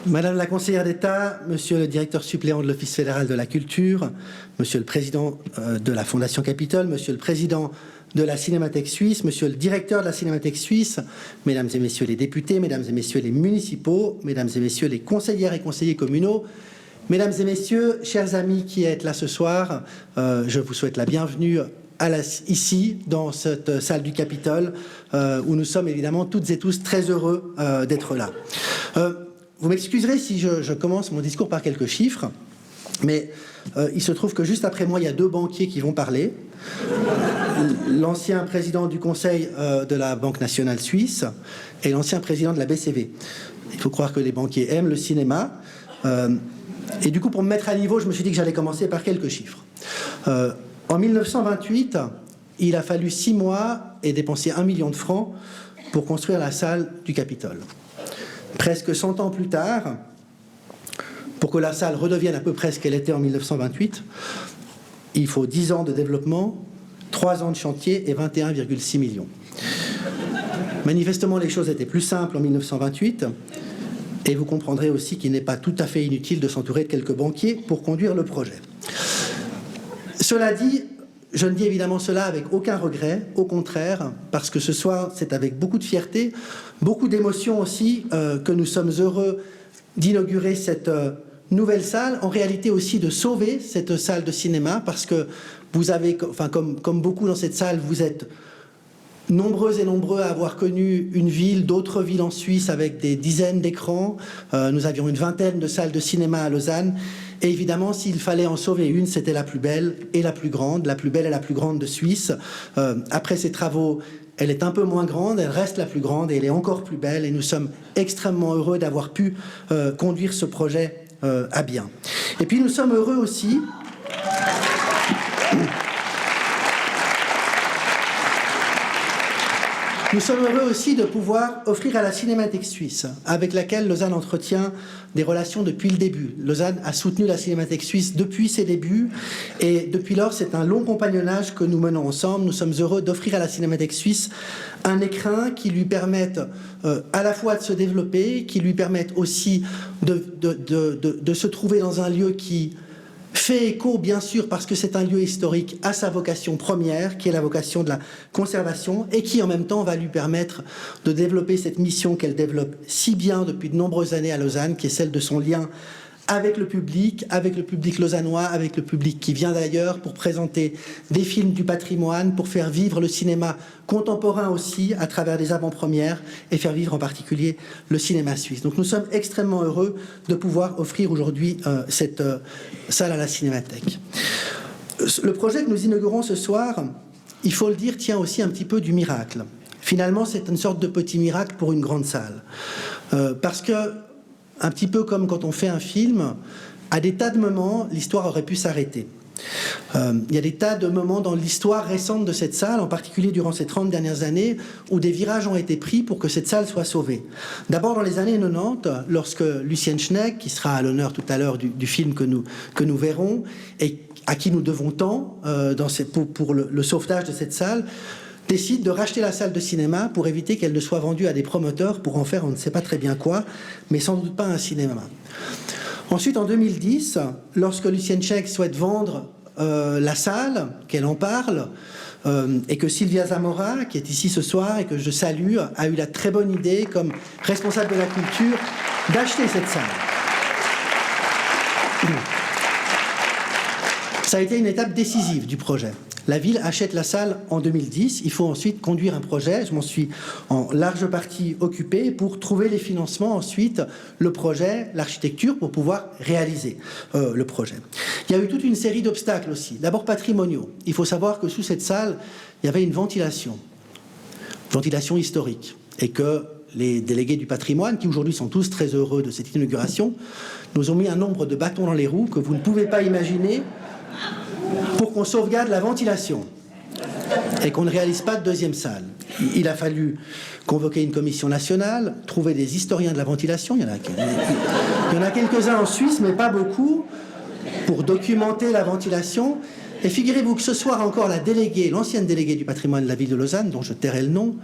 Madame la conseillère d'État, Monsieur le directeur suppléant de l'Office fédéral de la culture, Monsieur le président de la Fondation Capitole, Monsieur le président de la Cinémathèque suisse, Monsieur le directeur de la Cinémathèque suisse, Mesdames et Messieurs les députés, Mesdames et Messieurs les municipaux, Mesdames et Messieurs les conseillères et conseillers communaux, Mesdames et Messieurs, chers amis qui êtes là ce soir, je vous souhaite la bienvenue ici, dans cette salle du Capitole, où nous sommes évidemment toutes et tous très heureux d'être là. Vous m'excuserez si je commence mon discours par quelques chiffres, mais il se trouve que juste après moi, il y a deux banquiers qui vont parler. L'ancien président du conseil de la Banque nationale suisse et l'ancien président de la BCV. Il faut croire que les banquiers aiment le cinéma. Et du coup, pour me mettre à niveau, je me suis dit que j'allais commencer par quelques chiffres. En 1928, il a fallu 6 mois et dépenser 1 million de francs pour construire la salle du Capitole. Presque 100 ans plus tard, pour que la salle redevienne à peu près ce qu'elle était en 1928, il faut 10 ans de développement, 3 ans de chantier et 21,6 millions. Manifestement, les choses étaient plus simples en 1928, et vous comprendrez aussi qu'il n'est pas tout à fait inutile de s'entourer de quelques banquiers pour conduire le projet. Cela dit, je ne dis évidemment cela avec aucun regret, au contraire, parce que ce soir, c'est avec beaucoup de fierté, beaucoup d'émotion aussi, que nous sommes heureux d'inaugurer cette nouvelle salle, en réalité aussi de sauver cette salle de cinéma, parce que vous avez, enfin, comme beaucoup dans cette salle, vous êtes nombreux et nombreux à avoir connu une ville, d'autres villes en Suisse avec des dizaines d'écrans. Nous avions une vingtaine de salles de cinéma à Lausanne. Et évidemment, s'il fallait en sauver une, c'était la plus belle et la plus grande, la plus belle et la plus grande de Suisse. Après ces travaux, elle est un peu moins grande, elle reste la plus grande et elle est encore plus belle. Et nous sommes extrêmement heureux d'avoir pu conduire ce projet à bien. Et puis nous sommes heureux aussi... Nous sommes heureux aussi de pouvoir offrir à la Cinémathèque suisse, avec laquelle Lausanne entretient des relations depuis le début. Lausanne a soutenu la Cinémathèque suisse depuis ses débuts, et depuis lors, c'est un long compagnonnage que nous menons ensemble. Nous sommes heureux d'offrir à la Cinémathèque suisse un écrin qui lui permette à la fois de se développer, qui lui permette aussi de se trouver dans un lieu qui fait écho, bien sûr, parce que c'est un lieu historique, à sa vocation première, qui est la vocation de la conservation, et qui, en même temps, va lui permettre de développer cette mission qu'elle développe si bien depuis de nombreuses années à Lausanne, qui est celle de son lien avec le public lausannois, avec le public qui vient d'ailleurs, pour présenter des films du patrimoine, pour faire vivre le cinéma contemporain aussi, à travers des avant-premières, et faire vivre en particulier le cinéma suisse. Donc nous sommes extrêmement heureux de pouvoir offrir aujourd'hui cette salle à la Cinémathèque. Le projet que nous inaugurons ce soir, il faut le dire, tient aussi un petit peu du miracle. Finalement, c'est une sorte de petit miracle pour une grande salle. Parce que, un petit peu comme quand on fait un film, à des tas de moments, l'histoire aurait pu s'arrêter. Il y a des tas de moments dans l'histoire récente de cette salle, en particulier durant ces 30 dernières années, où des virages ont été pris pour que cette salle soit sauvée. D'abord dans les années 90, lorsque Lucien Schneck, qui sera à l'honneur tout à l'heure du film que nous verrons, et à qui nous devons tant pour le sauvetage de cette salle, décide de racheter la salle de cinéma pour éviter qu'elle ne soit vendue à des promoteurs pour en faire on ne sait pas très bien quoi, mais sans doute pas un cinéma. Ensuite, en 2010, lorsque Lucien Schneck souhaite vendre la salle, qu'elle en parle, et que Sylvia Zamora, qui est ici ce soir et que je salue, a eu la très bonne idée, comme responsable de la culture, d'acheter cette salle. Ça a été une étape décisive du projet. La ville achète la salle en 2010. Il faut ensuite conduire un projet. Je m'en suis en large partie occupé pour trouver les financements, ensuite le projet, l'architecture pour pouvoir réaliser le projet. Il y a eu toute une série d'obstacles aussi. D'abord patrimoniaux. Il faut savoir que sous cette salle, il y avait une ventilation historique, et que les délégués du patrimoine, qui aujourd'hui sont tous très heureux de cette inauguration, nous ont mis un nombre de bâtons dans les roues que vous ne pouvez pas imaginer, pour qu'on sauvegarde la ventilation et qu'on ne réalise pas de deuxième salle. Il a fallu convoquer une commission nationale, trouver des historiens de la ventilation, il y en a quelques-uns en Suisse, mais pas beaucoup, pour documenter la ventilation. Et figurez-vous que ce soir encore, l'ancienne déléguée du patrimoine de la ville de Lausanne, dont je tairai le nom,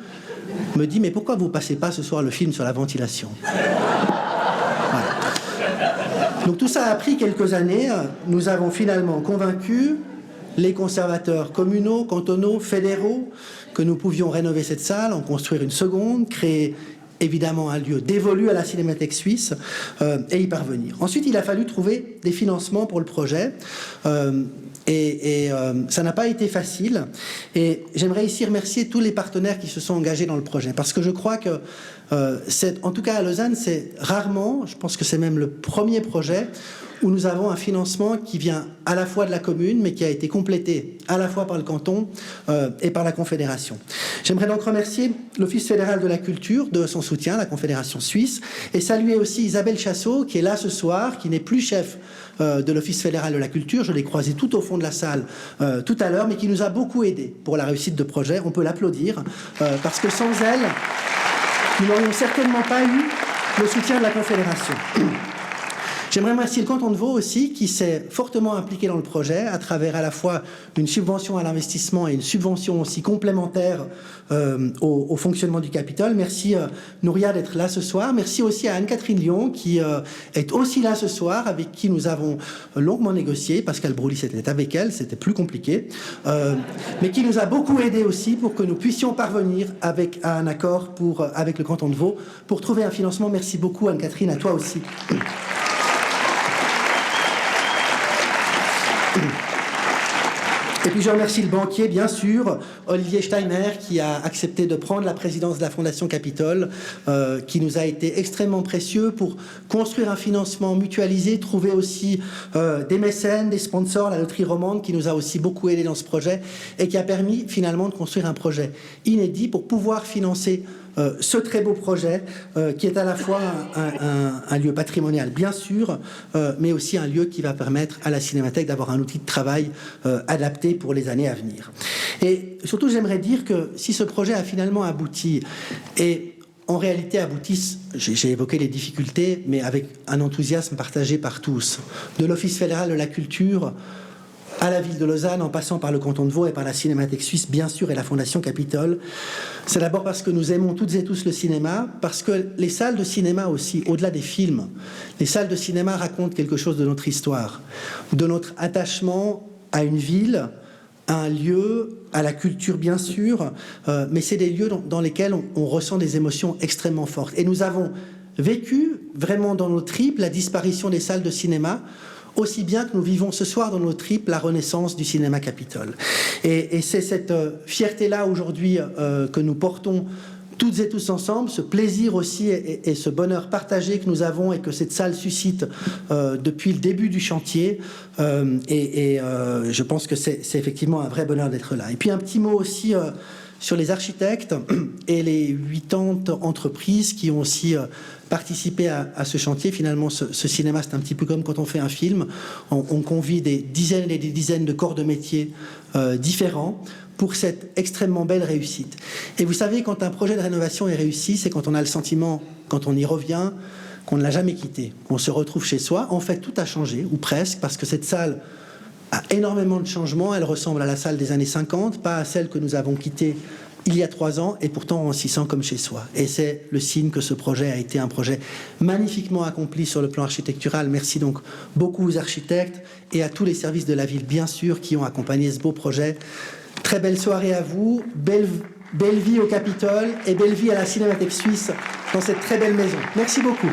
me dit « Mais pourquoi vous ne passez pas ce soir le film sur la ventilation ?» Voilà. Donc tout ça a pris quelques années. Nous avons finalement convaincu les conservateurs communaux, cantonaux, fédéraux, que nous pouvions rénover cette salle, en construire une seconde, créer évidemment un lieu dévolu à la Cinémathèque suisse et y parvenir. Ensuite, il a fallu trouver des financements pour le projet ça n'a pas été facile. Et j'aimerais ici remercier tous les partenaires qui se sont engagés dans le projet parce que je crois que, en tout cas à Lausanne, c'est rarement, je pense que c'est même le premier projet où nous avons un financement qui vient à la fois de la commune, mais qui a été complété à la fois par le canton et par la Confédération. J'aimerais donc remercier l'Office fédéral de la culture de son soutien, la Confédération suisse, et saluer aussi Isabelle Chassot, qui est là ce soir, qui n'est plus chef de l'Office fédéral de la culture. Je l'ai croisée tout au fond de la salle tout à l'heure, mais qui nous a beaucoup aidés pour la réussite de projet. On peut l'applaudir, parce que sans elle, nous n'aurions certainement pas eu le soutien de la Confédération. J'aimerais remercier le canton de Vaud aussi, qui s'est fortement impliqué dans le projet, à travers à la fois une subvention à l'investissement et une subvention aussi complémentaire au fonctionnement du Capitole. Merci Nouria d'être là ce soir. Merci aussi à Anne-Catherine Lyon, qui est aussi là ce soir, avec qui nous avons longuement négocié. Pascal Broulis était avec elle, c'était plus compliqué. Mais qui nous a beaucoup aidé aussi pour que nous puissions parvenir à un accord avec le canton de Vaud pour trouver un financement. Merci beaucoup Anne-Catherine, à toi aussi. Et puis je remercie le banquier, bien sûr, Olivier Steiner, qui a accepté de prendre la présidence de la Fondation Capitole, qui nous a été extrêmement précieux pour construire un financement mutualisé, trouver aussi des mécènes, des sponsors, la loterie romande, qui nous a aussi beaucoup aidé dans ce projet, et qui a permis finalement de construire un projet inédit pour pouvoir financer ce très beau projet qui est à la fois un lieu patrimonial, bien sûr, mais aussi un lieu qui va permettre à la Cinémathèque d'avoir un outil de travail adapté pour les années à venir. Et surtout, j'aimerais dire que si ce projet a finalement abouti, et en réalité aboutissent, j'ai évoqué les difficultés, mais avec un enthousiasme partagé par tous, de l'Office fédéral de la culture à la ville de Lausanne, en passant par le canton de Vaud et par la Cinémathèque suisse, bien sûr, et la Fondation Capitole. C'est d'abord parce que nous aimons toutes et tous le cinéma, parce que les salles de cinéma aussi, au-delà des films, les salles de cinéma racontent quelque chose de notre histoire, de notre attachement à une ville, à un lieu, à la culture, bien sûr, mais c'est des lieux dans lesquels on ressent des émotions extrêmement fortes. Et nous avons vécu vraiment dans nos tripes la disparition des salles de cinéma, aussi bien que nous vivons ce soir dans nos tripes la renaissance du cinéma Capitole. Et c'est cette fierté-là aujourd'hui que nous portons toutes et tous ensemble, ce plaisir aussi et ce bonheur partagé que nous avons et que cette salle suscite depuis le début du chantier. Je pense que c'est effectivement un vrai bonheur d'être là. Et puis un petit mot aussi sur les architectes et les 80 entreprises qui ont aussi participé à ce chantier. Finalement, ce cinéma, c'est un petit peu comme quand on fait un film. On convie des dizaines et des dizaines de corps de métiers différents pour cette extrêmement belle réussite. Et vous savez, quand un projet de rénovation est réussi, c'est quand on a le sentiment, quand on y revient, qu'on ne l'a jamais quitté, qu'on se retrouve chez soi. En fait, tout a changé, ou presque, parce que cette salle a énormément de changements. Elle ressemble à la salle des années 50, pas à celle que nous avons quittée il y a 3 ans, et pourtant on s'y sent comme chez soi. Et c'est le signe que ce projet a été un projet magnifiquement accompli sur le plan architectural. Merci donc beaucoup aux architectes et à tous les services de la ville, bien sûr, qui ont accompagné ce beau projet. Très belle soirée à vous, belle vie au Capitole et belle vie à la Cinémathèque suisse dans cette très belle maison. Merci beaucoup.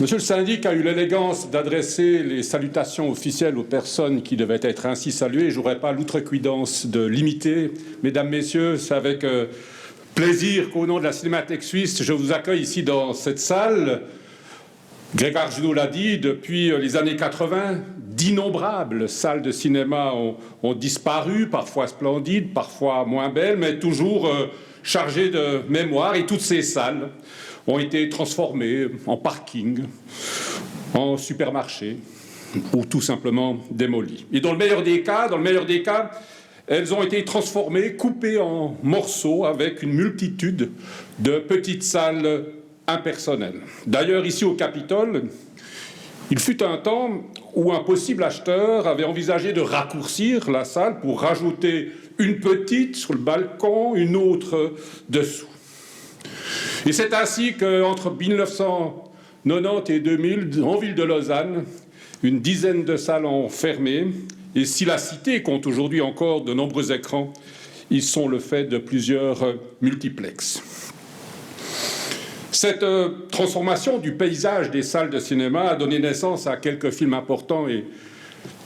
Monsieur le syndic a eu l'élégance d'adresser les salutations officielles aux personnes qui devaient être ainsi saluées. Je n'aurais pas l'outrecuidance de l'imiter. Mesdames, Messieurs, c'est avec plaisir qu'au nom de la Cinémathèque suisse, je vous accueille ici dans cette salle. Grégoire Junot l'a dit, depuis les années 80, d'innombrables salles de cinéma ont disparu, parfois splendides, parfois moins belles, mais toujours chargées de mémoire. Et toutes ces salles ont été transformées en parking, en supermarché, ou tout simplement démolies. Et dans le meilleur des cas, elles ont été transformées, coupées en morceaux avec une multitude de petites salles impersonnel. D'ailleurs, ici au Capitole, il fut un temps où un possible acheteur avait envisagé de raccourcir la salle pour rajouter une petite sur le balcon, une autre dessous. Et c'est ainsi qu'entre 1990 et 2000, en ville de Lausanne, une dizaine de salles ont fermé. Et si la cité compte aujourd'hui encore de nombreux écrans, ils sont le fait de plusieurs multiplexes. Cette transformation du paysage des salles de cinéma a donné naissance à quelques films importants et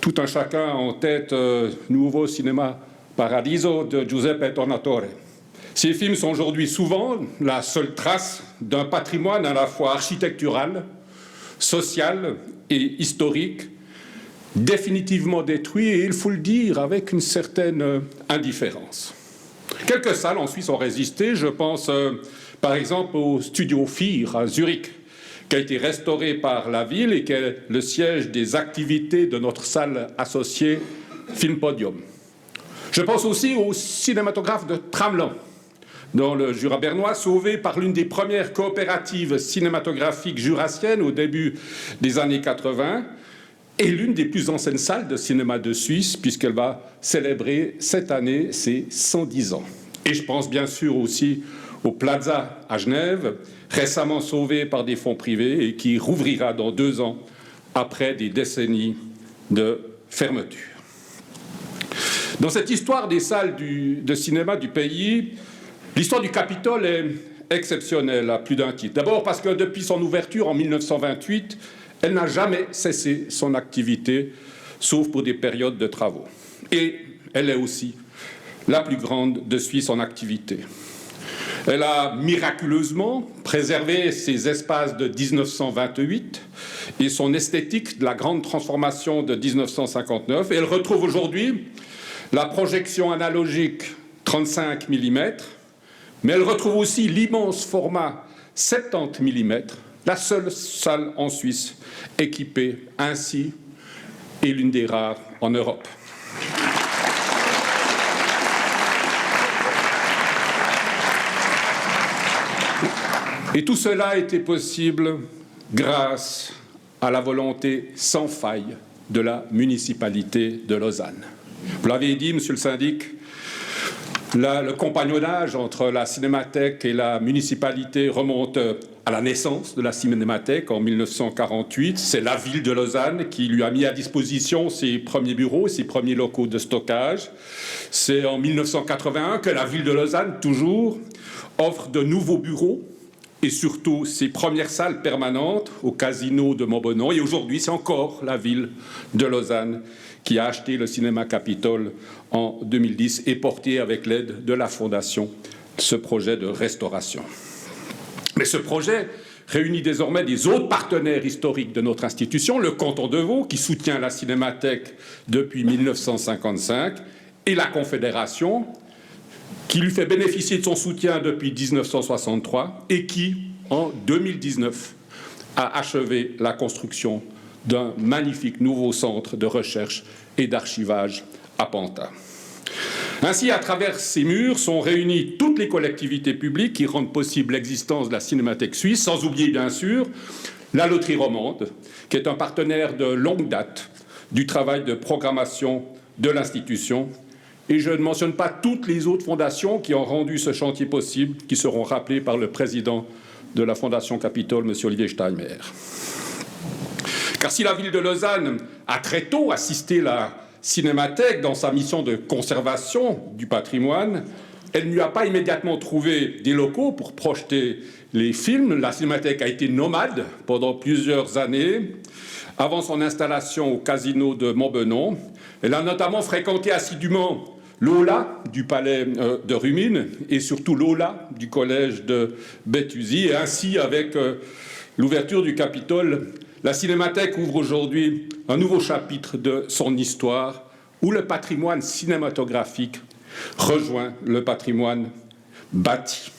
tout un chacun en tête Nouveau Cinéma Paradiso de Giuseppe Tornatore. Ces films sont aujourd'hui souvent la seule trace d'un patrimoine à la fois architectural, social et historique, définitivement détruit, et il faut le dire, avec une certaine indifférence. Quelques salles en Suisse ont résisté, je pense par exemple au Studio 4 à Zurich, qui a été restauré par la ville et qui est le siège des activités de notre salle associée Film Podium. Je pense aussi au cinématographe de Tramelan, dans le Jura bernois, sauvé par l'une des premières coopératives cinématographiques jurassiennes au début des années 80, et l'une des plus anciennes salles de cinéma de Suisse, puisqu'elle va célébrer cette année ses 110 ans. Et je pense bien sûr aussi au Plaza à Genève, récemment sauvé par des fonds privés et qui rouvrira dans 2 ans après des décennies de fermeture. Dans cette histoire des salles de cinéma du pays, l'histoire du Capitole est exceptionnelle à plus d'un titre. D'abord parce que depuis son ouverture en 1928, elle n'a jamais cessé son activité, sauf pour des périodes de travaux. Et elle est aussi la plus grande de Suisse en activité. Elle a miraculeusement préservé ses espaces de 1928 et son esthétique de la grande transformation de 1959. Et elle retrouve aujourd'hui la projection analogique 35 mm, mais elle retrouve aussi l'immense format 70 mm, la seule salle en Suisse équipée ainsi et l'une des rares en Europe. Et tout cela a été possible grâce à la volonté sans faille de la municipalité de Lausanne. Vous l'avez dit, monsieur le syndic, le compagnonnage entre la cinémathèque et la municipalité remonte à la naissance de la cinémathèque en 1948. C'est la ville de Lausanne qui lui a mis à disposition ses premiers bureaux, ses premiers locaux de stockage. C'est en 1981 que la ville de Lausanne, toujours, offre de nouveaux bureaux et surtout ses premières salles permanentes au casino de Montbenon. Et aujourd'hui, c'est encore la ville de Lausanne qui a acheté le cinéma Capitole en 2010 et porté avec l'aide de la Fondation ce projet de restauration. Mais ce projet réunit désormais des autres partenaires historiques de notre institution, le canton de Vaud, qui soutient la cinémathèque depuis 1955, et la Confédération, qui lui fait bénéficier de son soutien depuis 1963 et qui, en 2019, a achevé la construction d'un magnifique nouveau centre de recherche et d'archivage à Pantin. Ainsi, à travers ces murs sont réunies toutes les collectivités publiques qui rendent possible l'existence de la Cinémathèque suisse, sans oublier bien sûr la Loterie romande, qui est un partenaire de longue date du travail de programmation de l'institution. Et je ne mentionne pas toutes les autres fondations qui ont rendu ce chantier possible, qui seront rappelées par le président de la Fondation Capitole, M. Olivier Steinmeier. Car si la ville de Lausanne a très tôt assisté la Cinémathèque dans sa mission de conservation du patrimoine, elle ne lui a pas immédiatement trouvé des locaux pour projeter les films. La Cinémathèque a été nomade pendant plusieurs années. Avant son installation au casino de Montbenon, elle a notamment fréquenté assidûment l'Aula du palais de Rumine et surtout l'Aula du collège de Béthusie. Et ainsi, avec l'ouverture du Capitole, la Cinémathèque ouvre aujourd'hui un nouveau chapitre de son histoire où le patrimoine cinématographique rejoint le patrimoine bâti.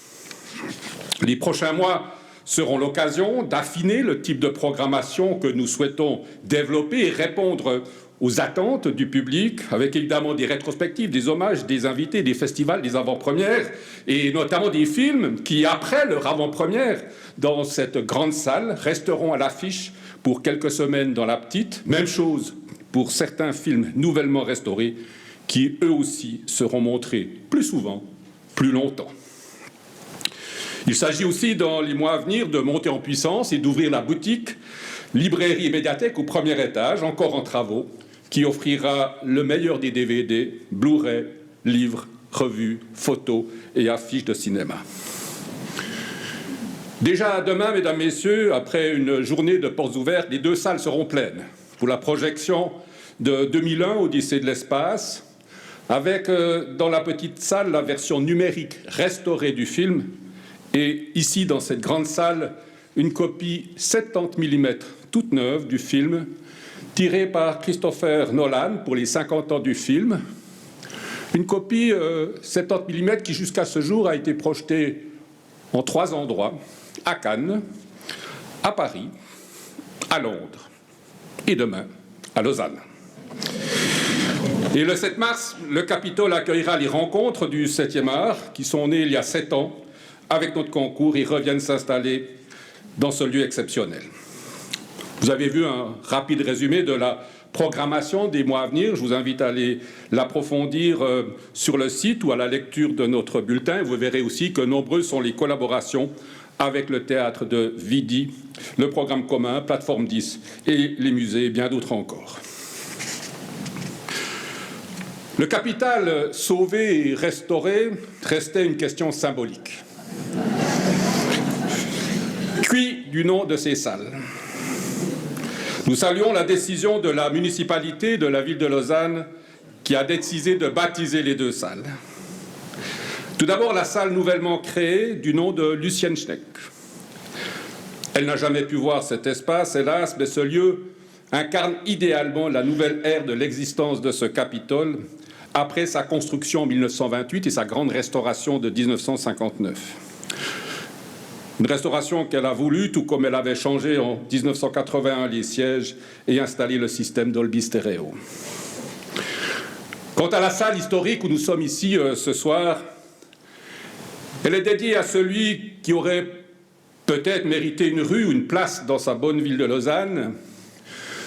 Les prochains mois seront l'occasion d'affiner le type de programmation que nous souhaitons développer et répondre aux attentes du public, avec évidemment des rétrospectives, des hommages, des invités, des festivals, des avant-premières, et notamment des films qui, après leur avant-première, dans cette grande salle, resteront à l'affiche pour quelques semaines dans la petite. Même chose pour certains films nouvellement restaurés, qui eux aussi seront montrés plus souvent, plus longtemps. Il s'agit aussi, dans les mois à venir, de monter en puissance et d'ouvrir la boutique, librairie et médiathèque au premier étage, encore en travaux, qui offrira le meilleur des DVD, Blu-ray, livres, revues, photos et affiches de cinéma. Déjà demain, mesdames, messieurs, après une journée de portes ouvertes, les 2 salles seront pleines pour la projection de 2001, Odyssée de l'espace, avec dans la petite salle la version numérique restaurée du film, et ici, dans cette grande salle, une copie 70 mm toute neuve du film, tirée par Christopher Nolan pour les 50 ans du film. Une copie 70 mm qui, jusqu'à ce jour, a été projetée en 3 endroits, à Cannes, à Paris, à Londres et demain à Lausanne. Et le 7 mars, le Capitole accueillera les rencontres du 7e art qui sont nées il y a 7 ans avec notre concours et reviennent s'installer dans ce lieu exceptionnel. Vous avez vu un rapide résumé de la programmation des mois à venir. Je vous invite à aller l'approfondir sur le site ou à la lecture de notre bulletin. Vous verrez aussi que nombreuses sont les collaborations avec le théâtre de Vidi, le programme commun, Plateforme 10 et les musées et bien d'autres encore. Le Capitole sauvé et restauré restait une question symbolique. Qui du nom de ces salles? Nous saluons la décision de la municipalité de la ville de Lausanne qui a décidé de baptiser les 2 salles. Tout d'abord, la salle nouvellement créée du nom de Lucienne Schneck. Elle n'a jamais pu voir cet espace, hélas, mais ce lieu incarne idéalement la nouvelle ère de l'existence de ce Capitole après sa construction en 1928 et sa grande restauration de 1959. Une restauration qu'elle a voulu, tout comme elle avait changé en 1981 les sièges et installé le système Dolby Stereo. Quant à la salle historique où nous sommes ici ce soir, elle est dédiée à celui qui aurait peut-être mérité une rue ou une place dans sa bonne ville de Lausanne,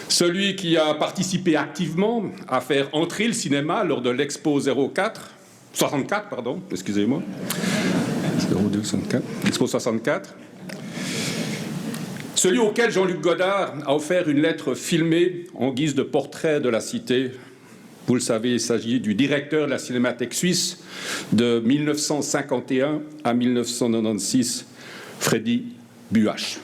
celui qui a participé activement à faire entrer le cinéma lors de l'Expo 64, pardon, excusez-moi, Expo 64, celui auquel Jean-Luc Godard a offert une lettre filmée en guise de portrait de la cité. Vous le savez, il s'agit du directeur de la Cinémathèque suisse de 1951 à 1996, Freddy Buach.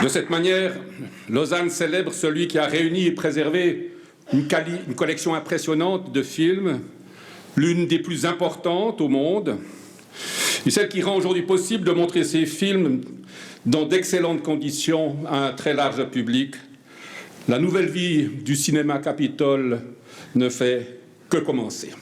De cette manière, Lausanne célèbre celui qui a réuni et préservé une collection impressionnante de films, l'une des plus importantes au monde, et celle qui rend aujourd'hui possible de montrer ces films dans d'excellentes conditions à un très large public. La nouvelle vie du cinéma Capitole ne fait que commencer.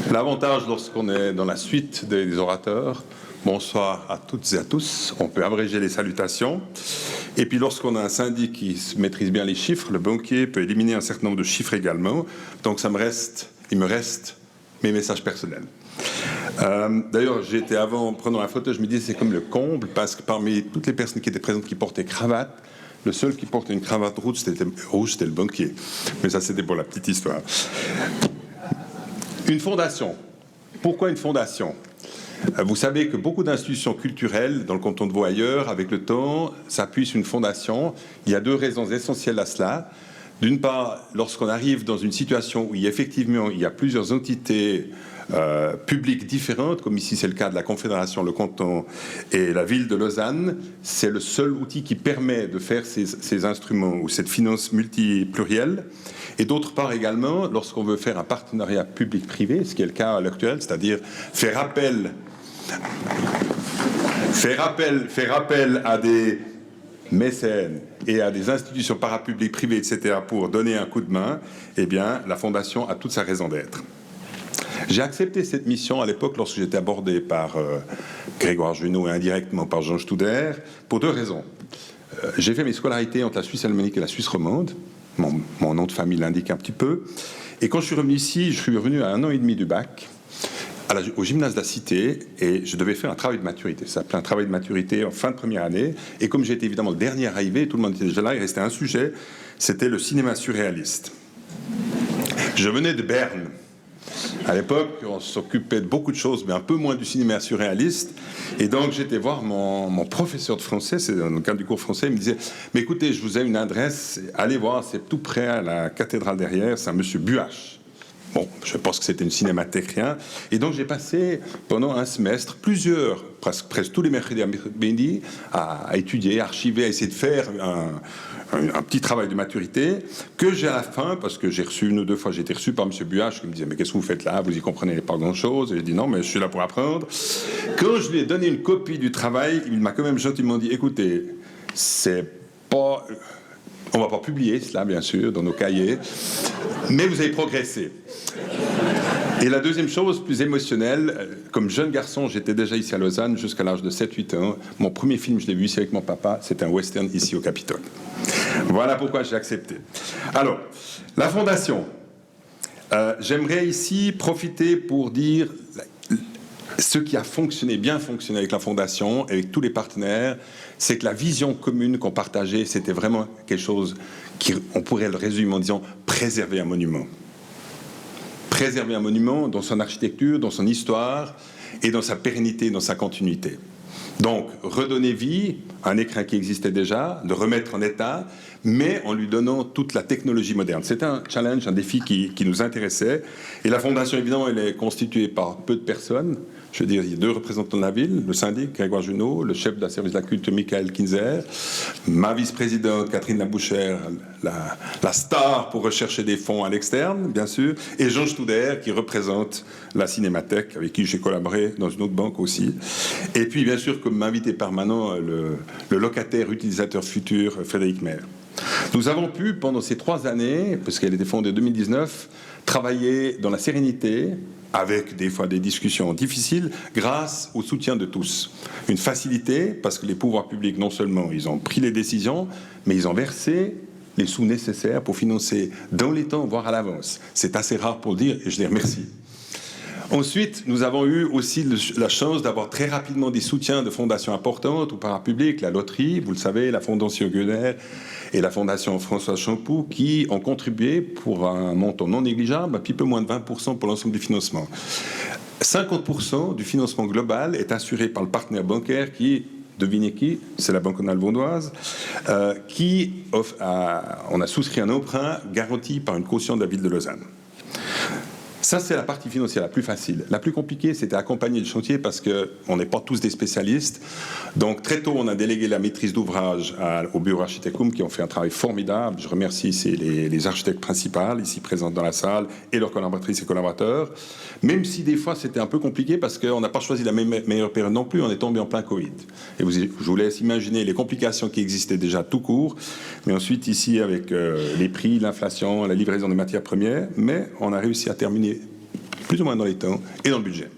L'avantage lorsqu'on est dans la suite des orateurs, bonsoir à toutes et à tous, on peut abréger les salutations. Et puis lorsqu'on a un syndic qui maîtrise bien les chiffres, le banquier peut éliminer un certain nombre de chiffres également. Donc il me reste mes messages personnels. D'ailleurs, j'étais avant, prenant la photo, je me disais c'est comme le comble, parce que parmi toutes les personnes qui étaient présentes qui portaient cravate, le seul qui portait une cravate rouge, c'était le banquier. Mais ça, c'était pour la petite histoire. Une fondation. Pourquoi une fondation? Vous savez que beaucoup d'institutions culturelles dans le canton de Vaud ailleurs, avec le temps, s'appuient sur une fondation. Il y a 2 raisons essentielles à cela. D'une part, lorsqu'on arrive dans une situation où effectivement il y a plusieurs entités publiques différentes, comme ici c'est le cas de la Confédération, le canton et la ville de Lausanne. C'est le seul outil qui permet de faire ces instruments ou cette finance multiplurielle. Et d'autre part également, lorsqu'on veut faire un partenariat public-privé, ce qui est le cas à l'heure actuelle, c'est-à-dire faire appel à des mécènes et à des institutions parapubliques, privées, etc., pour donner un coup de main, eh bien, la Fondation a toute sa raison d'être. J'ai accepté cette mission à l'époque lorsque j'étais abordé par Grégoire Junot et indirectement par Jean Studer, pour deux raisons. J'ai fait mes scolarités entre la Suisse alémanique et la Suisse romande. Mon nom de famille l'indique un petit peu. Et quand je suis revenu ici, je suis revenu à 1 an et demi du bac, au gymnase de la Cité, et je devais faire un travail de maturité. Ça s'appelait un travail de maturité en fin de première année. Et comme j'étais évidemment le dernier arrivé, tout le monde était déjà là, il restait un sujet, c'était le cinéma surréaliste. Je venais de Berne. À l'époque, on s'occupait de beaucoup de choses, mais un peu moins du cinéma surréaliste. Et donc, j'étais voir mon professeur de français, c'est dans le cadre du cours français, il me disait « Mais écoutez, je vous ai une adresse, allez voir, c'est tout près à la cathédrale derrière, c'est un monsieur Buach. » Bon, je pense que c'était une cinémathèque, rien. Et donc, j'ai passé pendant un semestre, presque tous les mercredis à midi, à étudier, à archiver, à essayer de faire un petit travail de maturité que j'ai à la fin, parce que j'ai reçu 1 ou 2 fois, j'ai été reçu par M. Buach qui me disait « Mais qu'est-ce que vous faites là? Vous y comprenez pas grand-chose. » Et j'ai dit « Non, mais je suis là pour apprendre. » Quand je lui ai donné une copie du travail, il m'a quand même gentiment dit « Écoutez, c'est pas... On va pas publier cela, bien sûr, dans nos cahiers, mais vous avez progressé. » Et la deuxième chose, plus émotionnelle, comme jeune garçon, j'étais déjà ici à Lausanne jusqu'à l'âge de 7-8 ans. Mon premier film, je l'ai vu ici avec mon papa, c'était un western ici au Capitole. Voilà pourquoi j'ai accepté. Alors, la Fondation. J'aimerais ici profiter pour dire ce qui a bien fonctionné avec la Fondation, avec tous les partenaires, c'est que la vision commune qu'on partageait, c'était vraiment quelque chose on pourrait le résumer en disant préserver un monument. Préserver un monument dans son architecture, dans son histoire et dans sa pérennité, dans sa continuité. Donc, redonner vie à un écrin qui existait déjà, de remettre en état, mais en lui donnant toute la technologie moderne. C'était un challenge, un défi qui nous intéressait. Et la Fondation, évidemment, elle est constituée par peu de personnes. Je veux dire, il y a 2 représentants de la ville, le syndic, Grégoire Junot, le chef de la service de la culture, Michael Kinzer, ma vice-présidente, Catherine Labouchère, la star pour rechercher des fonds à l'externe, bien sûr, et Jean Studer, qui représente la Cinémathèque, avec qui j'ai collaboré dans une autre banque aussi. Et puis, bien sûr, comme invité permanent, le locataire utilisateur futur, Frédéric Maire. Nous avons pu, pendant ces 3 années, parce qu'elle était fondée en 2019, travailler dans la sérénité, avec des fois des discussions difficiles, grâce au soutien de tous. Une facilité, parce que les pouvoirs publics, non seulement ils ont pris les décisions, mais ils ont versé les sous nécessaires pour financer dans les temps, voire à l'avance. C'est assez rare pour le dire, et je les remercie. Ensuite, nous avons eu aussi la chance d'avoir très rapidement des soutiens de fondations importantes ou parapubliques, la loterie, vous le savez, la Fondation Guener et la Fondation François Champoux, qui ont contribué pour un montant non négligeable, un petit peu moins de 20% pour l'ensemble du financement. 50% du financement global est assuré par le partenaire bancaire qui, devinez qui, c'est la Banque Canale Vaudoise, on a souscrit un emprunt garanti par une caution de la ville de Lausanne. Ça, c'est la partie financière la plus facile. La plus compliquée, c'était accompagner le chantier parce qu'on n'est pas tous des spécialistes. Donc, très tôt, on a délégué la maîtrise d'ouvrage au bureau Architectum qui ont fait un travail formidable. Je remercie les architectes principaux ici présents dans la salle et leurs collaboratrices et collaborateurs. Même si des fois, c'était un peu compliqué parce qu'on n'a pas choisi la meilleure période non plus. On est tombé en plein Covid. Et je vous laisse imaginer les complications qui existaient déjà tout court. Mais ensuite, ici, avec les prix, l'inflation, la livraison des matières premières. Mais on a réussi à terminer plus ou moins dans les temps et dans le budget.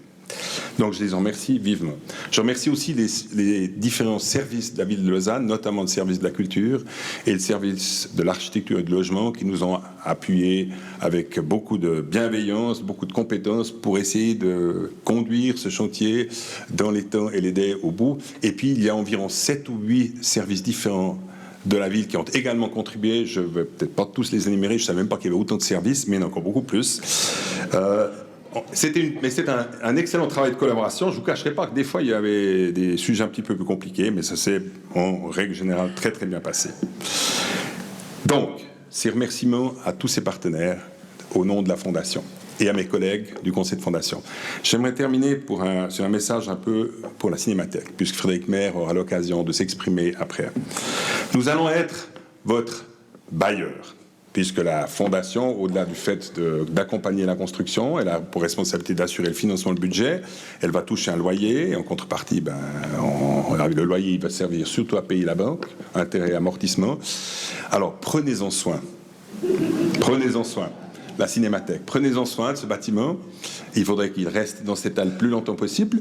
Donc je les en remercie vivement. Je remercie aussi les différents services de la ville de Lausanne, notamment le service de la culture et le service de l'architecture et de logement qui nous ont appuyés avec beaucoup de bienveillance, beaucoup de compétences pour essayer de conduire ce chantier dans les temps et l'aider au bout. Et puis il y a environ 7 ou 8 services différents de la ville qui ont également contribué. Je ne vais peut-être pas tous les énumérer, je ne savais même pas qu'il y avait autant de services, mais il y en a encore beaucoup plus. C'était un excellent travail de collaboration. Je ne vous cacherai pas que des fois, il y avait des sujets un petit peu plus compliqués, mais ça s'est, en règle générale, très très bien passé. Donc, ces remerciements à tous ces partenaires au nom de la Fondation. et à mes collègues du conseil de fondation. J'aimerais terminer sur un message un peu pour la Cinémathèque, puisque Frédéric Maire aura l'occasion de s'exprimer après. Nous allons être votre bailleur, puisque la fondation, au-delà du fait d'accompagner la construction, elle a pour responsabilité d'assurer le financement du budget, elle va toucher un loyer, et en contrepartie, le loyer il va servir surtout à payer la banque, intérêt et amortissement. Alors prenez-en soin. Prenez-en soin. La Cinémathèque, prenez-en soin de ce bâtiment. Il faudrait qu'il reste dans cette halle le plus longtemps possible.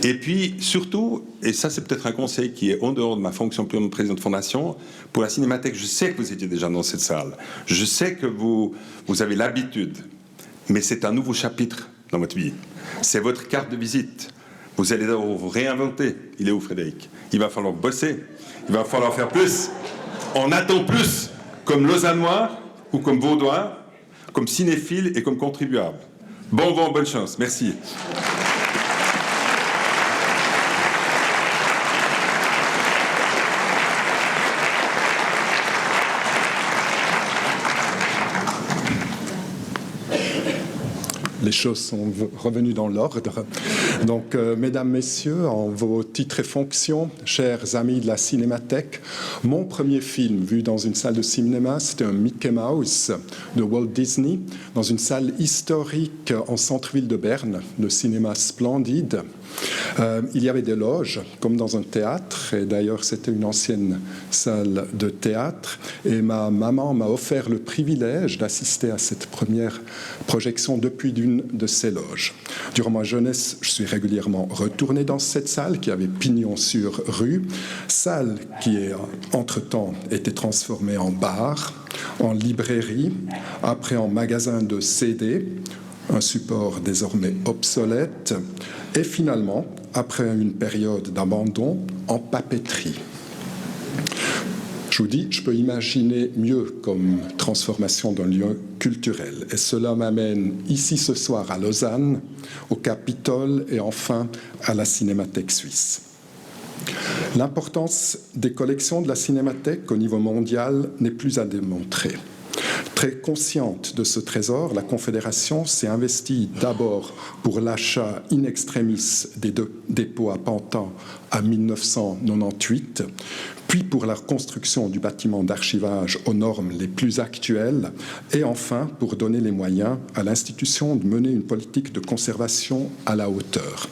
Et puis, surtout, et ça c'est peut-être un conseil qui est en dehors de ma fonction de président de fondation, pour la Cinémathèque, je sais que vous étiez déjà dans cette salle. Je sais que vous avez l'habitude. Mais c'est un nouveau chapitre dans votre vie. C'est votre carte de visite. Vous allez devoir vous réinventer. Il est où, Frédéric? Il va falloir bosser. Il va falloir faire plus. On attend plus, comme Lausannois ou comme Vaudois, comme cinéphiles et comme contribuables. Bon vent, bonne chance. Merci. Les choses sont revenues dans l'ordre. Donc, mesdames, messieurs, en vos titres et fonctions, chers amis de la Cinémathèque, mon premier film vu dans une salle de cinéma, c'était un Mickey Mouse de Walt Disney, dans une salle historique en centre-ville de Berne, le cinéma Splendide. Il y avait des loges, comme dans un théâtre, et d'ailleurs c'était une ancienne salle de théâtre, et ma maman m'a offert le privilège d'assister à cette première projection depuis une de ces loges. Durant ma jeunesse, je suis régulièrement retourné dans cette salle qui avait pignon sur rue, salle qui, entre-temps, été transformée en bar, en librairie, après en magasin de CD, un support désormais obsolète, et finalement, après une période d'abandon, en papeterie. Je vous dis, je peux imaginer mieux comme transformation d'un lieu culturel. Et cela m'amène ici ce soir à Lausanne, au Capitole et enfin à la Cinémathèque suisse. L'importance des collections de la Cinémathèque au niveau mondial n'est plus à démontrer. Très consciente de ce trésor, la Confédération s'est investie d'abord pour l'achat in extremis des deux dépôts à Pantin en 1998, puis pour la reconstruction du bâtiment d'archivage aux normes les plus actuelles, et enfin pour donner les moyens à l'institution de mener une politique de conservation à la hauteur.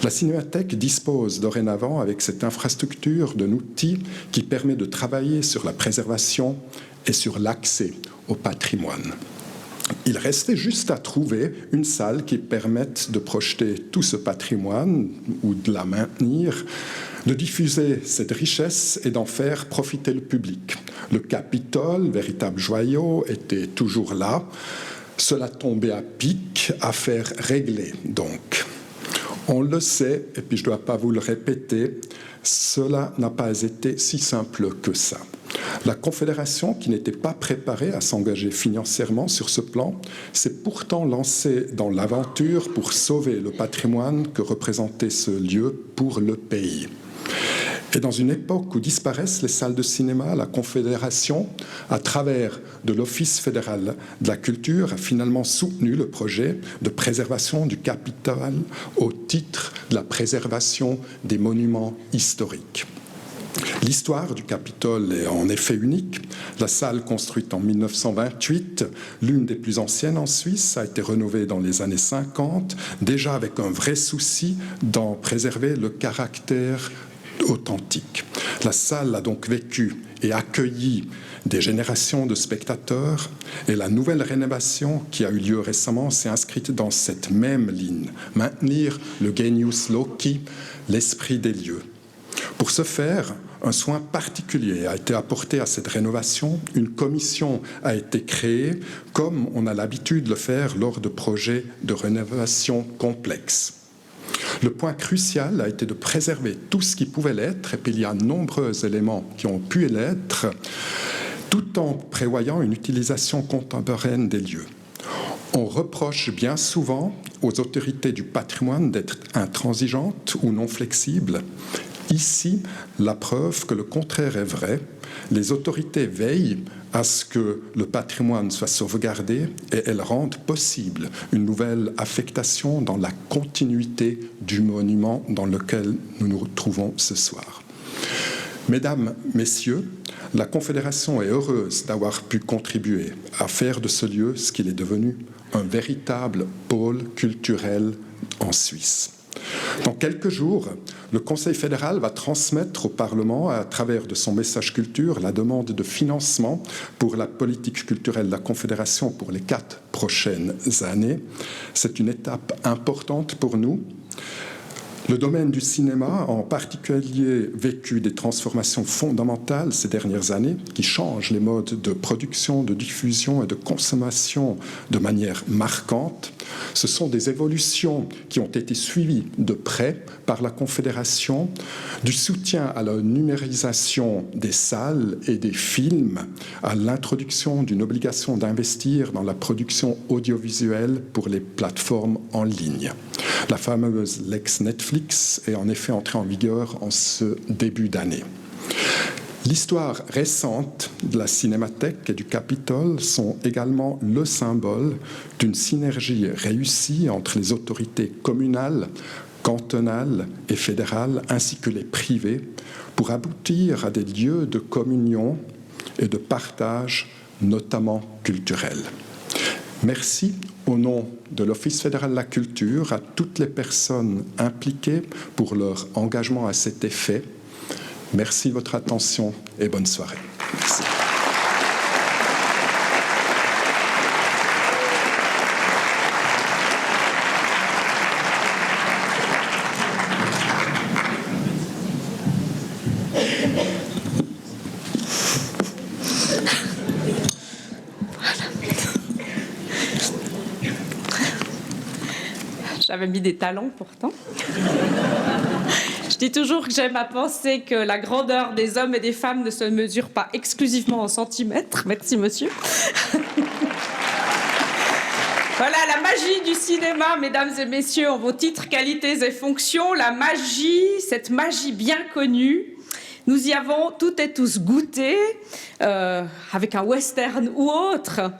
La Cinémathèque dispose dorénavant, avec cette infrastructure, d'un outil qui permet de travailler sur la préservation et sur l'accès au patrimoine. Il restait juste à trouver une salle qui permette de projeter tout ce patrimoine ou de la maintenir, de diffuser cette richesse et d'en faire profiter le public. Le Capitole, véritable joyau, était toujours là. Cela tombait à pic, affaire réglée donc. On le sait, et puis je ne dois pas vous le répéter, cela n'a pas été si simple que ça. La Confédération, qui n'était pas préparée à s'engager financièrement sur ce plan, s'est pourtant lancée dans l'aventure pour sauver le patrimoine que représentait ce lieu pour le pays. Et dans une époque où disparaissent les salles de cinéma, la Confédération, à travers de l'Office fédéral de la culture, a finalement soutenu le projet de préservation du Capitole au titre de la préservation des monuments historiques. L'histoire du Capitole est en effet unique. La salle, construite en 1928, l'une des plus anciennes en Suisse, a été rénovée dans les années 50, déjà avec un vrai souci d'en préserver le caractère authentique. La salle a donc vécu et accueilli des générations de spectateurs, et la nouvelle rénovation qui a eu lieu récemment s'est inscrite dans cette même ligne, maintenir le genius loci, l'esprit des lieux. Pour ce faire, un soin particulier a été apporté à cette rénovation. Une commission a été créée, comme on a l'habitude de le faire lors de projets de rénovation complexes. Le point crucial a été de préserver tout ce qui pouvait l'être, et puis il y a de nombreux éléments qui ont pu l'être, tout en prévoyant une utilisation contemporaine des lieux. On reproche bien souvent aux autorités du patrimoine d'être intransigeantes ou non flexibles. Ici, la preuve que le contraire est vrai. Les autorités veillent à ce que le patrimoine soit sauvegardé et elles rendent possible une nouvelle affectation dans la continuité du monument dans lequel nous nous retrouvons ce soir. Mesdames, Messieurs, la Confédération est heureuse d'avoir pu contribuer à faire de ce lieu ce qu'il est devenu, un véritable pôle culturel en Suisse. Dans quelques jours, le Conseil fédéral va transmettre au Parlement, à travers de son message culture, la demande de financement pour la politique culturelle de la Confédération pour les 4 prochaines années. C'est une étape importante pour nous. Le domaine du cinéma, en particulier, vécu des transformations fondamentales ces dernières années qui changent les modes de production, de diffusion et de consommation de manière marquante. Ce sont des évolutions qui ont été suivies de près par la Confédération, du soutien à la numérisation des salles et des films, à l'introduction d'une obligation d'investir dans la production audiovisuelle pour les plateformes en ligne. La fameuse Lex Netflix est en effet entrée en vigueur en ce début d'année. L'histoire récente de la Cinémathèque et du Capitole sont également le symbole d'une synergie réussie entre les autorités communales, cantonales et fédérales, ainsi que les privés, pour aboutir à des lieux de communion et de partage, notamment culturels. Merci au nom de l'Office fédéral de la culture à toutes les personnes impliquées pour leur engagement à cet effet. Merci de votre attention et bonne soirée. Merci. J'avais mis des talons pourtant. Je dis toujours que j'aime à penser que la grandeur des hommes et des femmes ne se mesure pas exclusivement en centimètres. Merci, monsieur. Voilà, la magie du cinéma, mesdames et messieurs, en vos titres, qualités et fonctions. La magie, cette magie bien connue, nous y avons toutes et tous goûté, avec un western ou autre,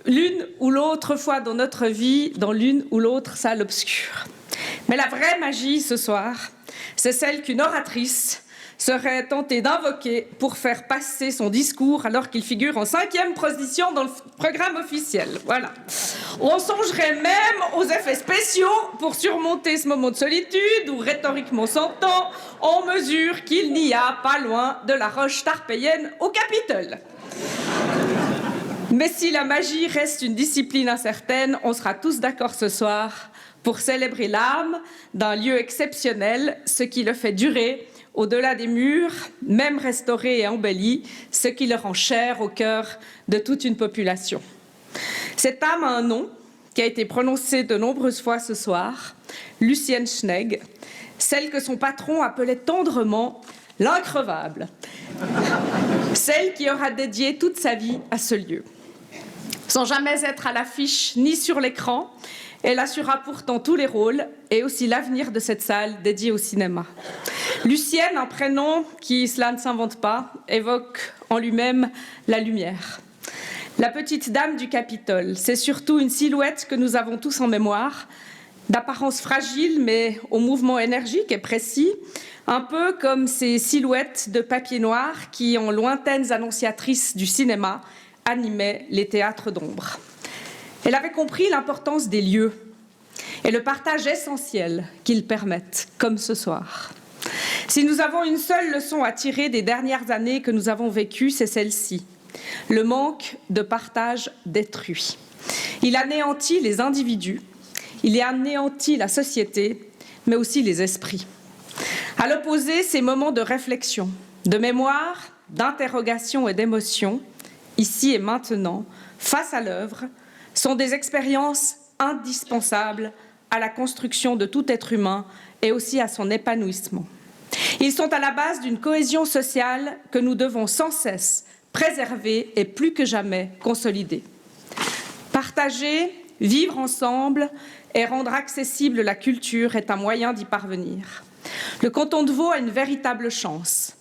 l'une ou l'autre fois dans notre vie, dans l'une ou l'autre salle obscure. Mais la vraie magie ce soir, c'est celle qu'une oratrice serait tentée d'invoquer pour faire passer son discours alors qu'il figure en 5e position dans le programme officiel. Voilà. On songerait même aux effets spéciaux pour surmonter ce moment de solitude où, rhétoriquement s'entend, on mesure qu'il n'y a pas loin de la roche tarpéienne au Capitole. Mais si la magie reste une discipline incertaine, on sera tous d'accord ce soir pour célébrer l'âme d'un lieu exceptionnel, ce qui le fait durer au-delà des murs, même restauré et embelli, ce qui le rend cher au cœur de toute une population. Cette âme a un nom qui a été prononcé de nombreuses fois ce soir, Lucienne Schnegg, celle que son patron appelait tendrement l'increvable, celle qui aura dédié toute sa vie à ce lieu. Sans jamais être à l'affiche ni sur l'écran, elle assurera pourtant tous les rôles et aussi l'avenir de cette salle dédiée au cinéma. Lucienne, un prénom qui, cela ne s'invente pas, évoque en lui-même la lumière. La petite dame du Capitole, c'est surtout une silhouette que nous avons tous en mémoire, d'apparence fragile mais au mouvement énergique et précis, un peu comme ces silhouettes de papier noir qui, en lointaines annonciatrices du cinéma, animaient les théâtres d'ombre. Elle avait compris l'importance des lieux et le partage essentiel qu'ils permettent, comme ce soir. Si nous avons une seule leçon à tirer des dernières années que nous avons vécues, c'est celle-ci. Le manque de partage détruit. Il anéantit les individus, il anéantit la société, mais aussi les esprits. À l'opposé, ces moments de réflexion, de mémoire, d'interrogation et d'émotion, ici et maintenant, face à l'œuvre, sont des expériences indispensables à la construction de tout être humain et aussi à son épanouissement. Ils sont à la base d'une cohésion sociale que nous devons sans cesse préserver et plus que jamais consolider. Partager, vivre ensemble et rendre accessible la culture est un moyen d'y parvenir. Le canton de Vaud a une véritable chance.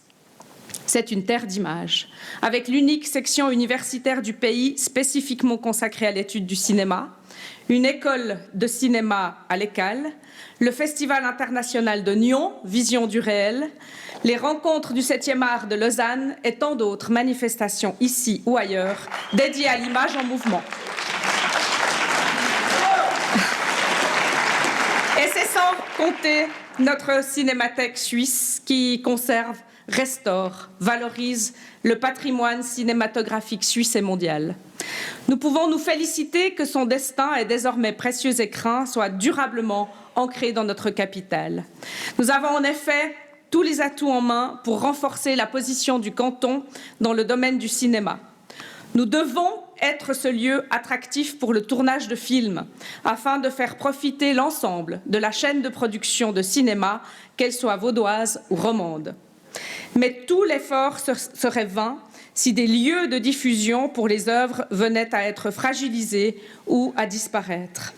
C'est une terre d'images, avec l'unique section universitaire du pays spécifiquement consacrée à l'étude du cinéma, une école de cinéma à l'Écale, le Festival international de Nyon, Vision du réel, les rencontres du 7e art de Lausanne et tant d'autres manifestations ici ou ailleurs dédiées à l'image en mouvement. Et c'est sans compter notre cinémathèque suisse qui conserve, restaure, valorise le patrimoine cinématographique suisse et mondial. Nous pouvons nous féliciter que son destin et désormais précieux écrin soit durablement ancré dans notre capitale. Nous avons en effet tous les atouts en main pour renforcer la position du canton dans le domaine du cinéma. Nous devons être ce lieu attractif pour le tournage de films, afin de faire profiter l'ensemble de la chaîne de production de cinéma, qu'elle soit vaudoise ou romande. Mais tout l'effort serait vain si des lieux de diffusion pour les œuvres venaient à être fragilisés ou à disparaître.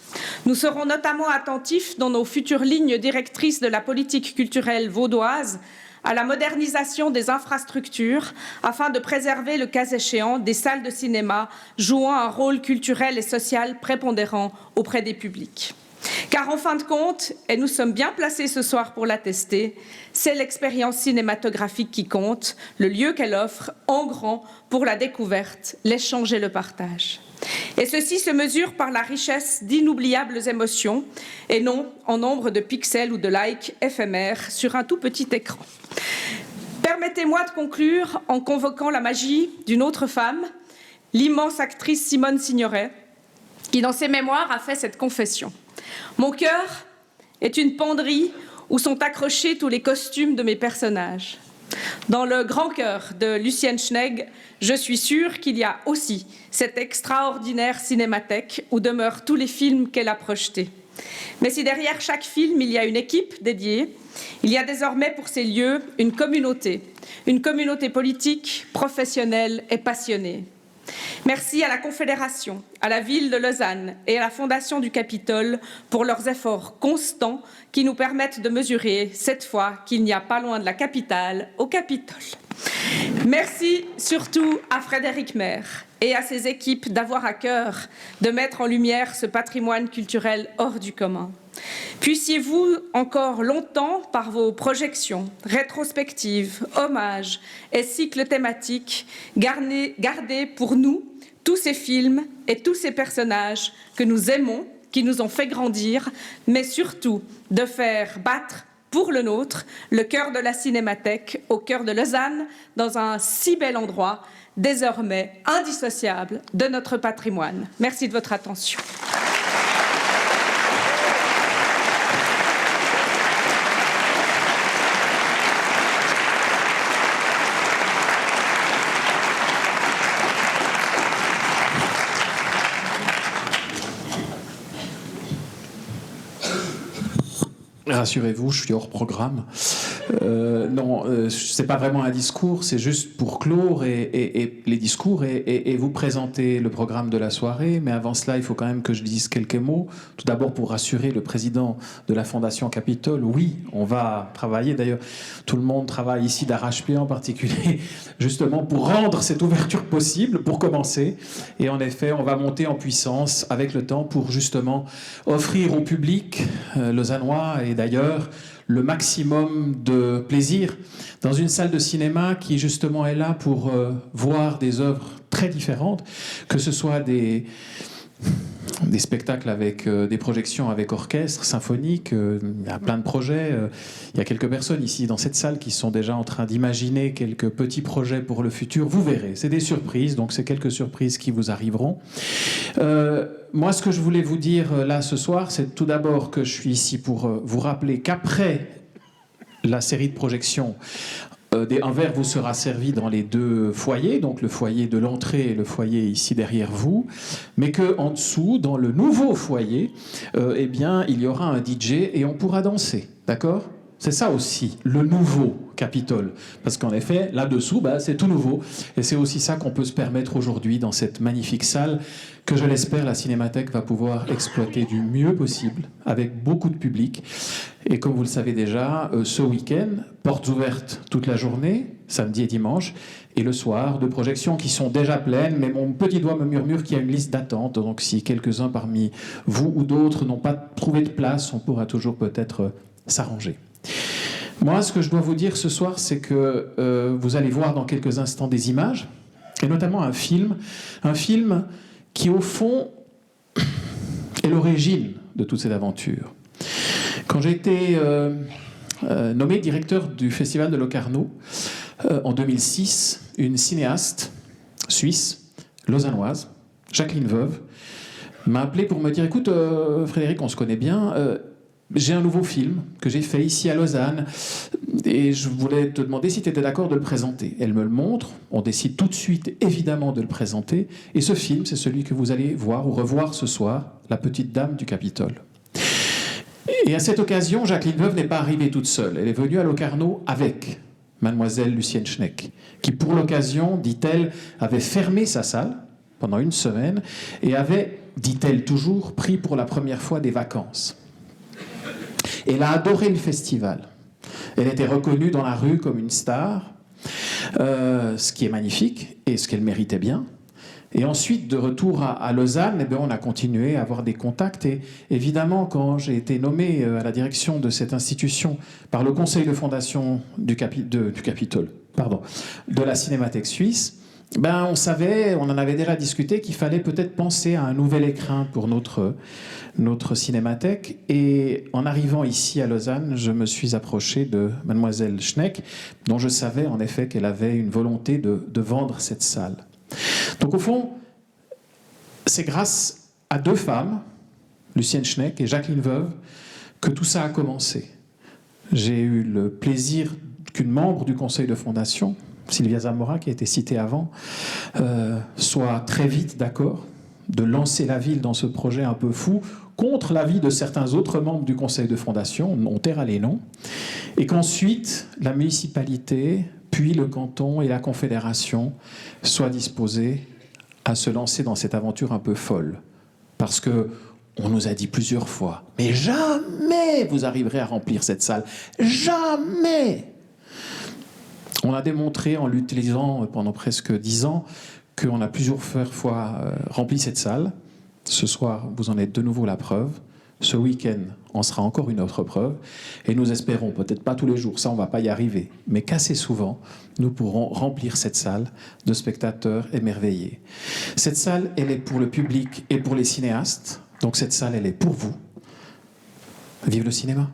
Nous serons notamment attentifs dans nos futures lignes directrices de la politique culturelle vaudoise à la modernisation des infrastructures afin de préserver, le cas échéant, des salles de cinéma jouant un rôle culturel et social prépondérant auprès des publics. Car en fin de compte, et nous sommes bien placés ce soir pour l'attester, c'est l'expérience cinématographique qui compte, le lieu qu'elle offre en grand pour la découverte, l'échange et le partage. Et ceci se mesure par la richesse d'inoubliables émotions et non en nombre de pixels ou de likes éphémères sur un tout petit écran. Permettez-moi de conclure en convoquant la magie d'une autre femme, l'immense actrice Simone Signoret, qui dans ses mémoires a fait cette confession. Mon cœur est une penderie où sont accrochés tous les costumes de mes personnages. Dans le grand cœur de Lucienne Schnegg, je suis sûre qu'il y a aussi cette extraordinaire cinémathèque où demeurent tous les films qu'elle a projetés. Mais si derrière chaque film, il y a une équipe dédiée, il y a désormais pour ces lieux une communauté politique, professionnelle et passionnée. Merci à la Confédération, à la ville de Lausanne et à la Fondation du Capitole pour leurs efforts constants qui nous permettent de mesurer, cette fois, qu'il n'y a pas loin de la capitale, au Capitole. Merci surtout à Frédéric Maire et à ses équipes d'avoir à cœur de mettre en lumière ce patrimoine culturel hors du commun. Puissiez-vous encore longtemps, par vos projections, rétrospectives, hommages et cycles thématiques, garder pour nous tous ces films et tous ces personnages que nous aimons, qui nous ont fait grandir, mais surtout de faire battre pour le nôtre le cœur de la Cinémathèque au cœur de Lausanne, dans un si bel endroit, désormais indissociable de notre patrimoine. Merci de votre attention. Rassurez-vous, je suis hors programme. C'est pas vraiment un discours, c'est juste pour clore et les discours et vous présenter le programme de la soirée. Mais avant cela, il faut quand même que je dise quelques mots. Tout d'abord, pour rassurer le président de la Fondation Capitole, oui, on va travailler. D'ailleurs, tout le monde travaille ici d'arrache-pied en particulier, justement pour rendre cette ouverture possible, pour commencer. Et en effet, on va monter en puissance avec le temps pour justement offrir au public lausannois et d'ailleurs le maximum de plaisir dans une salle de cinéma qui justement est là pour voir des œuvres très différentes, que ce soit des spectacles avec des projections avec orchestre, symphonique, il y a plein de projets. Il y a quelques personnes ici dans cette salle qui sont déjà en train d'imaginer quelques petits projets pour le futur. Vous verrez, c'est des surprises, donc c'est quelques surprises qui vous arriveront. Moi, ce que je voulais vous dire là ce soir, c'est tout d'abord que je suis ici pour vous rappeler qu'après la série de projections, un verre vous sera servi dans les deux foyers, donc le foyer de l'entrée et le foyer ici derrière vous, mais qu'en dessous, dans le nouveau foyer, eh bien, il y aura un DJ et on pourra danser, d'accord ? C'est ça aussi, le nouveau Capitole. Parce qu'en effet, là-dessous, c'est tout nouveau. Et c'est aussi ça qu'on peut se permettre aujourd'hui dans cette magnifique salle que, je l'espère, la Cinémathèque va pouvoir exploiter du mieux possible, avec beaucoup de public. Et comme vous le savez déjà, ce week-end, portes ouvertes toute la journée, samedi et dimanche, et le soir, de projections qui sont déjà pleines, mais mon petit doigt me murmure qu'il y a une liste d'attente. Donc si quelques-uns parmi vous ou d'autres n'ont pas trouvé de place, on pourra toujours peut-être s'arranger. Moi, ce que je dois vous dire ce soir, c'est que vous allez voir dans quelques instants des images, et notamment un film qui, au fond, est l'origine de toute cette aventure. Quand j'ai été nommé directeur du Festival de Locarno en 2006, une cinéaste suisse, lausannoise, Jacqueline Veuve, m'a appelé pour me dire « Écoute, Frédéric, on se connaît bien, j'ai un nouveau film que j'ai fait ici à Lausanne et je voulais te demander si tu étais d'accord de le présenter. » Elle me le montre, on décide tout de suite évidemment de le présenter, et ce film, c'est celui que vous allez voir ou revoir ce soir, La Petite Dame du Capitole. Et à cette occasion, Jacqueline Veuve n'est pas arrivée toute seule, elle est venue à Locarno avec mademoiselle Lucienne Schneck, qui pour l'occasion, dit-elle, avait fermé sa salle pendant une semaine et avait, dit-elle toujours, pris pour la première fois des vacances. Elle a adoré le festival. Elle était reconnue dans la rue comme une star, ce qui est magnifique et ce qu'elle méritait bien. Et ensuite, de retour à Lausanne, on a continué à avoir des contacts. Et évidemment, quand j'ai été nommé à la direction de cette institution par le conseil de fondation du Capitole, de la Cinémathèque suisse, on savait, on en avait déjà discuté, qu'il fallait peut-être penser à un nouvel écrin pour notre cinémathèque. Et en arrivant ici à Lausanne, je me suis approché de mademoiselle Schneck, dont je savais en effet qu'elle avait une volonté de vendre cette salle. Donc au fond, c'est grâce à deux femmes, Lucienne Schneck et Jacqueline Veuve, que tout ça a commencé. J'ai eu le plaisir qu'une membre du conseil de fondation, Sylvia Zamora, qui a été citée avant, soit très vite d'accord de lancer la ville dans ce projet un peu fou, contre l'avis de certains autres membres du conseil de fondation, on taira les noms, et qu'ensuite la municipalité, puis le canton et la confédération soient disposés à se lancer dans cette aventure un peu folle. Parce que on nous a dit plusieurs fois, mais jamais vous arriverez à remplir cette salle, jamais. On a démontré en l'utilisant pendant presque 10 ans qu'on a plusieurs fois rempli cette salle. Ce soir, vous en êtes de nouveau la preuve. Ce week-end en sera encore une autre preuve. Et nous espérons, peut-être pas tous les jours, ça on ne va pas y arriver, mais qu'assez souvent, nous pourrons remplir cette salle de spectateurs émerveillés. Cette salle, elle est pour le public et pour les cinéastes. Donc cette salle, elle est pour vous. Vive le cinéma!